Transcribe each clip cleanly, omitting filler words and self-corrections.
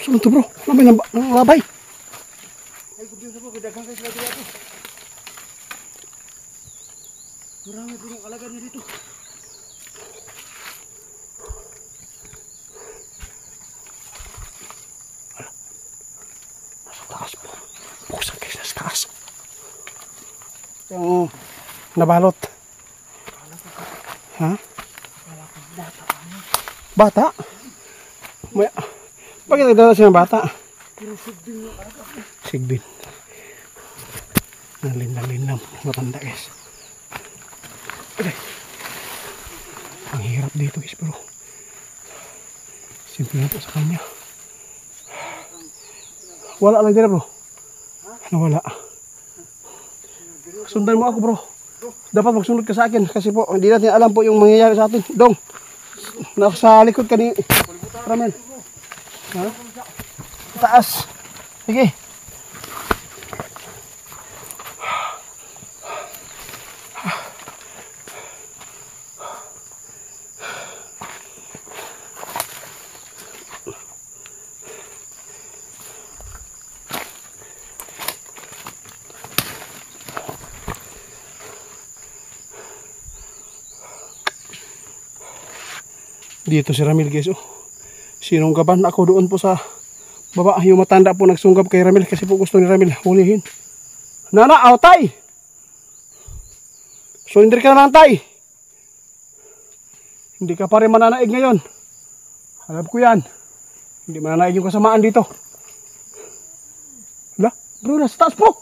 Sunod to bro. Labay ng labay. Ay, kubiyo sa bro. Dagang kayo sila dito. Marami po ng alaga niya dito. Nasa taas po. Buksan kayo nasa taas. Yung nabalot. Ha? Bata? May, bakit nagdala siya ng bata? Sigbin. Ang linam-linam. Matanda guys. Okay. Ang hirap dito guys bro. Simple na po sa kanya. Wala lang dito bro. Nawala. Sundan mo ako bro. Dapat magsunod ka sa akin. Kasi po hindi natin alam po yung mangyayari sa atin. Dong. Nasa likod ka ni Ramel. Ha? Taas. Sige. Dito si Ramil guys oh. Sinunggaban ako doon po sa baba. Yung matanda po nagsunggab kay Ramil kasi po gusto ni Ramil hulihin. Nana, aw tay! Surrender ka na lang tay! Hindi ka pa rin mananaig ngayon. Alam ko yan. Hindi mananaig yung kasamaan dito. Hala, bro, nasa taas po!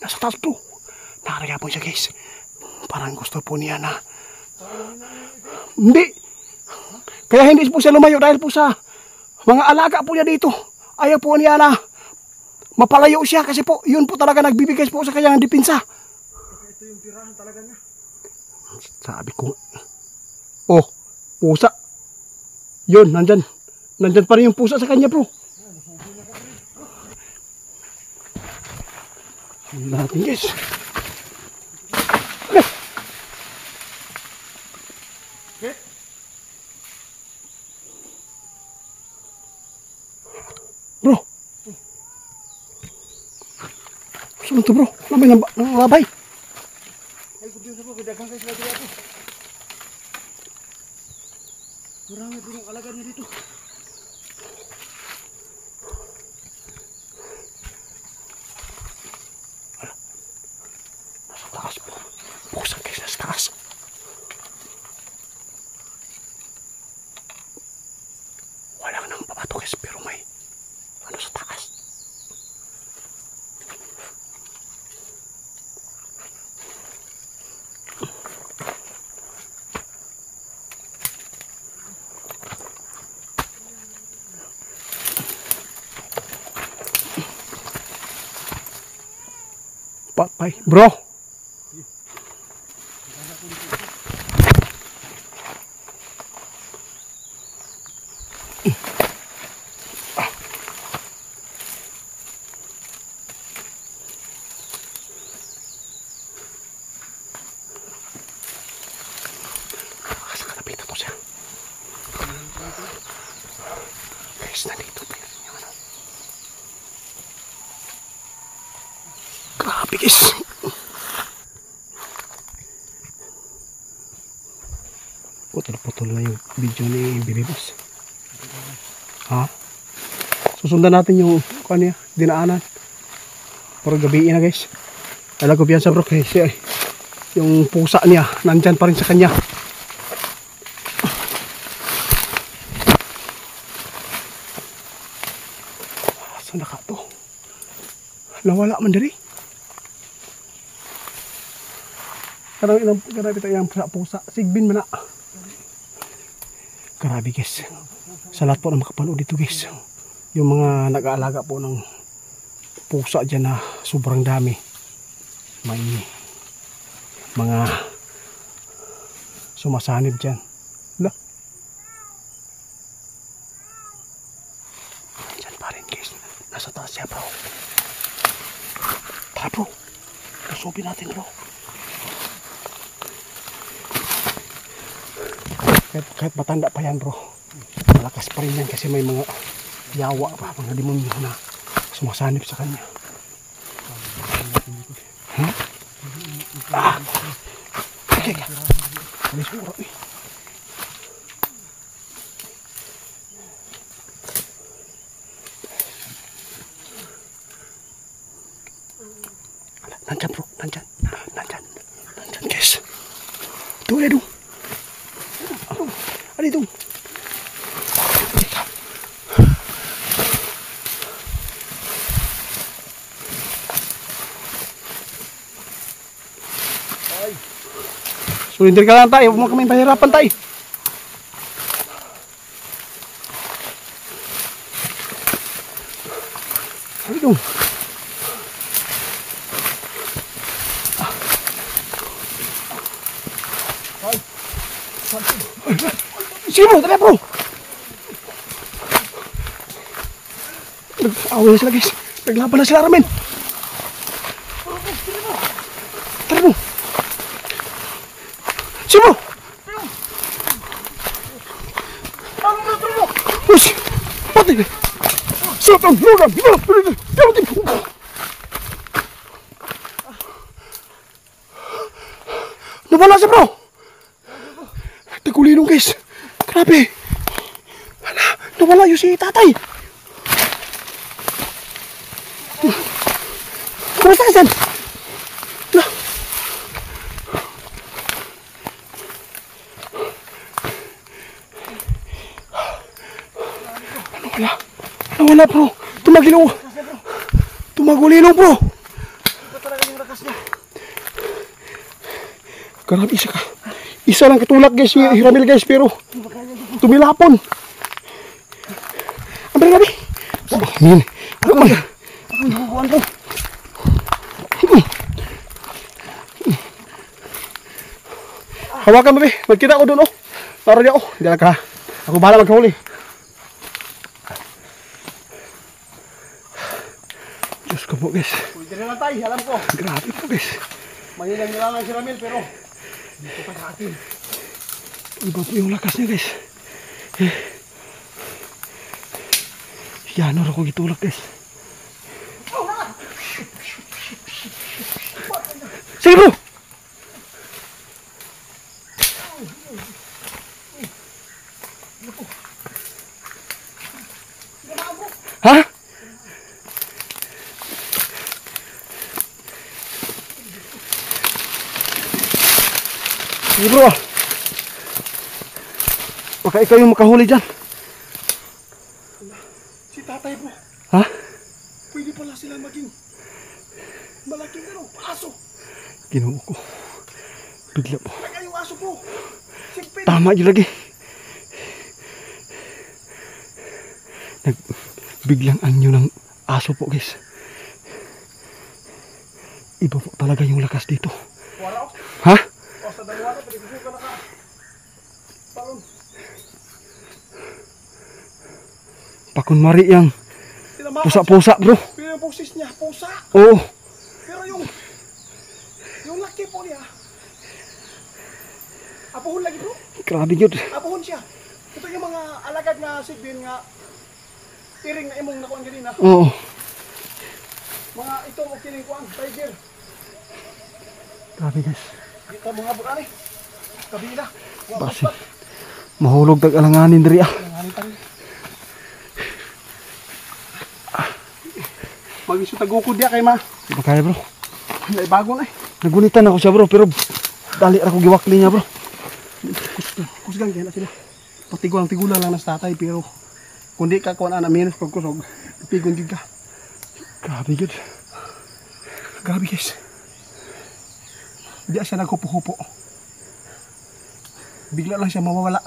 Nasa taas po! Nakaraya po siya guys. Parang gusto po niya na hindi! Kaya hindi po siya lumayo dahil po sa mga alaga po niya dito. Ayaw po niya na mapalayo siya kasi po yun po talaga nagbibigay po sa kanyang dipinsa. Ito yung tirahan talaga niya. Sabi ko. Oh, pusa. Yun, nandyan. Nandyan pa rin yung pusa sa kanya bro. Ang natin guys. Bro. Sunod to bro. Labay ng labay. Ay, kubiyo sa bro. Dagang kayo sila dito. Marami po ng alaga niya dito. Nasa taas po. Buksan kayo nasa taas. Wala nang pabato guys pero may ano sa taas. Patay, bro. Guys, nandito pa yun yung ano. Grabe guys. Putol-putol na yung video ni Biribos. Ha? Susundan natin yung kanya, dinaanan. Pero gabiin na guys. Alam ko biyan sa bro kasi yung pusa niya nandyan pa rin sa kanya. Saan na ka to? Nawala man diri. Karami ito yung pusa. Sigbin man na. Grabe guys. Sa lahat po na makapanood dito guys. Yung mga nag-aalaga po ng pusa dyan na sobrang dami. May mga sumasanib dyan. Wala. Dyan pa rin guys. Nasa taas siya bro. Tara bro. Lusubin natin bro. Kahit matanda pa yan bro. Malakas pa rin yan kasi may mga yawa pa, mga demonyo na sumasanip sa kanya. Ha? Ah! Okay, alis mo ura eh. Nandyan bro, nandyan guys. Ito ulit dong. Ano dong? Surrender ka lang tayo, huwag mo kami pahirapan tayo. Ano dong? Sige bro, tara bro. Nag-away na sila guys. Naglaban na sila ramen. Tara bro. Sige bro. Push. Pati. Sotong, lugam. Nawala siya bro. Tagulinong guys. Grabe. Nawala yung si tatay. Kumusta ka dyan? Nawala bro. Tumagulilong bro. Ito talaga yung lakas niya. Grabe isa ka. Isa lang katulak guys, si Hiramil guys, pero tumilapon. Ang grabe. Amin. Ako man. Ako yung hubuan bro. Hawakan mo be. Magkita ako doon oh. Tara niya oh. Hindi lang ka. Ako bahala magkahuli. Diyos ko po guys. Pwede rin lang tayo, alam ko. Grabe po guys. Mahilang-hilangan si Ramil pero dito pa sa atin. Iba po yung lakas niya guys. Yan, ako gitulak guys. Sige bro! Ha? Sige bro ah. Baka ikaw yung makahuli dyan. Si tatay bro. Ha? Pwede pala sila maging malaking aso. Ginoo ko. Bigla po. Kaya yung aso bro. Sigpin. Tama yun lagi. Biglang anyo ng aso po guys. Iba po talaga yung lakas dito. Wala o. Ha? O sa dalawa na, pwede ko ka naka. Palon. Pakunwari yang pusa-pusa bro. Pero yung poses niya, pusa. Oo. Pero yung laki po niya. Apuhon lagi bro. Grabe yun. Apuhon siya. Ito yung mga alagad na sigbin nga tiring na imong nakuan ganina. Oo. Mga ito mo kiling kuan, tiger. Grabe guys. Dito mga bukani. Kabila. Basi. Mahulog tag alanganin diri ah. Magiso tagukod dia kay ma. Di ba kaya bro? May bago na eh. Nagunitan ako siya bro pero dali ra ko giwakli niya bro. Kusgan kaya na sila. Tigulang lang na sa tatay pero kundi ka kuan ana minus pagkusog. Pigon gid ka. Grabe yun. Grabe guys. Di siya naghupo-hupo. Bigla lang siya mawawala.